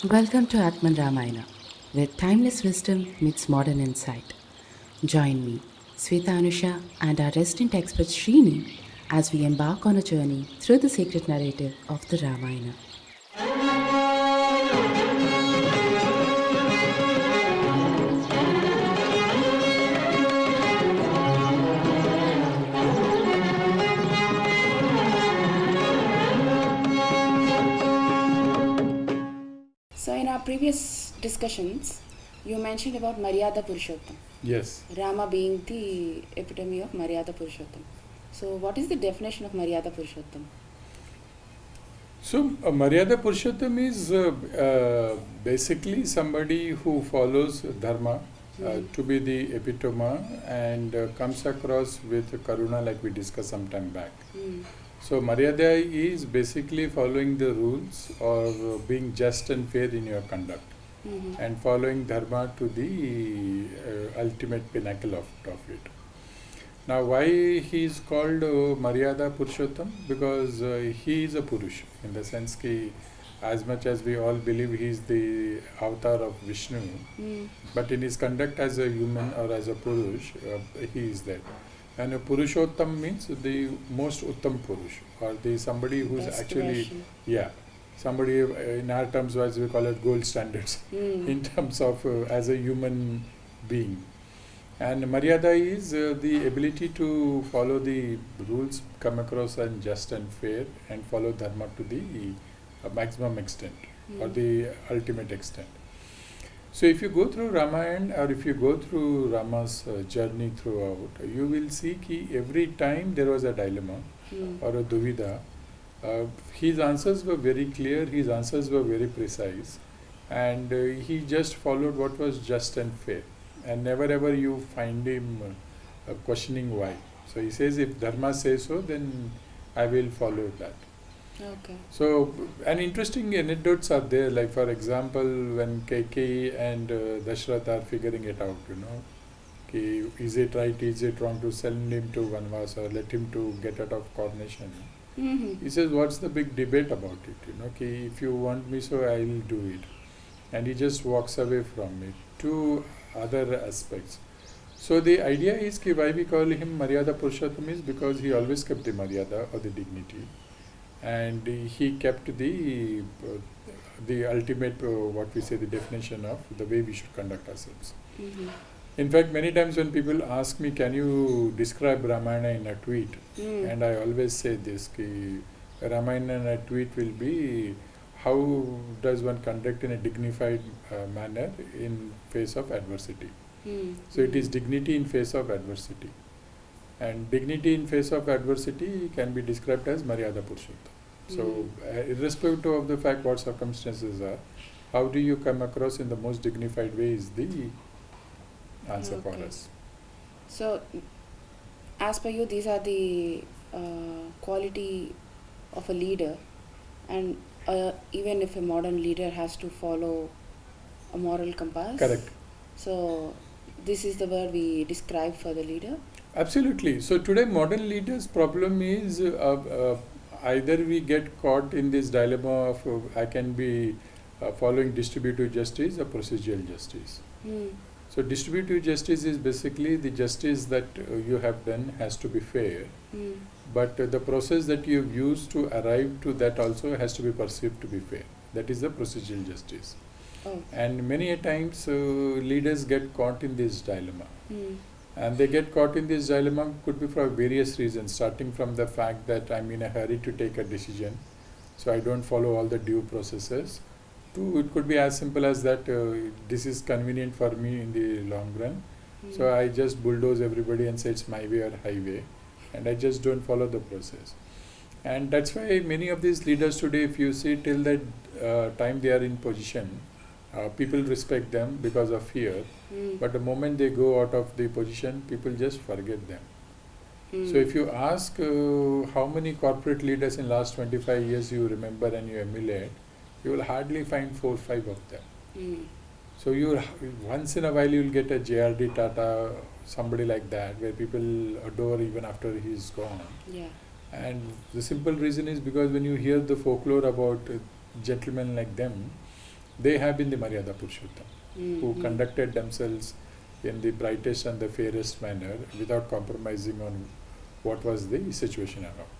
Welcome to Atmanramayana, where timeless wisdom meets modern insight. Join me, Svetanusha, and our resident expert Srini as we embark on a journey through the sacred narrative of the Ramayana. So, in our previous discussions, you mentioned about Mariyada Purshuttam, Yes. Rama being the epitome of Mariyada Purshuttam. So, what is the definition of Mariyada Purshuttam? So, Mariyada Purshuttam is basically somebody who follows Dharma to be the epitome and comes across with Karuna, like we discussed some time back. So, Maryada is basically following the rules or being just and fair in your conduct and following Dharma to the ultimate pinnacle of it. Now, why he is called Mariyada Purshuttam? Because he is a Purush, in the sense that as much as we all believe he is the avatar of Vishnu, but in his conduct as a human or as a Purush, he is there. And a Purushottam means the most Uttam Purush, or the somebody who is actually, somebody in our terms wise we call it gold standards in terms of as a human being. And Maryada is the ability to follow the rules, come across and just and fair, and follow Dharma to the maximum extent or the ultimate extent. So if you go through Ramayana or if you go through Rama's journey throughout, you will see that every time there was a dilemma or a duvida, his answers were very clear, his answers were very precise, and he just followed what was just and fair. And never ever you find him questioning why. So he says, if Dharma says so, then I will follow that. Okay. So, and interesting anecdotes are there, like for example, when Keikei and Dashrath are figuring it out, is it right, is it wrong to send him to Vanvas or let him to get out of coronation? He says, what's the big debate about it? If you want me, so I'll do it. And he just walks away from it. Two other aspects. So the idea is why we call him Mariyada Purshuttam is because he always kept the Maryada or the dignity, and he kept the ultimate what we say the definition of the way we should conduct ourselves. In fact, many times when people ask me, can you describe Ramayana in a tweet? And I always say this, Ramayana in a tweet will be how does one conduct in a dignified manner in face of adversity. So it is dignity in face of adversity. And dignity in face of adversity can be described as Mariyada Purshuttam. So irrespective of the fact what circumstances are, how do you come across in the most dignified way is the answer for us. So, as per you, these are the quality of a leader, and even if a modern leader has to follow a moral compass. Correct. So, this is the word we describe for the leader. Absolutely. So today modern leaders' problem is either we get caught in this dilemma of I can be following distributive justice or procedural justice. So distributive justice is basically the justice that you have done has to be fair, but the process that you use to arrive to that also has to be perceived to be fair. That is the procedural justice. And many a times leaders get caught in this dilemma. And they get caught in this dilemma could be for various reasons, starting from the fact that I'm in a hurry to take a decision, so I don't follow all the due processes, to it could be as simple as that this is convenient for me in the long run, so I just bulldoze everybody and say it's my way or highway, and I just don't follow the process. And that's why many of these leaders today, if you see till that time they are in position, people respect them because of fear, but the moment they go out of the position, people just forget them. So if you ask how many corporate leaders in last 25 years you remember and you emulate, you will hardly find 4 or 5 of them. So you once in a while you will get a JRD Tata, somebody like that, where people adore even after he is gone. And the simple reason is because when you hear the folklore about gentlemen like them, they have been the Mariyada Purshuttam, who conducted themselves in the brightest and the fairest manner without compromising on what was the situation around.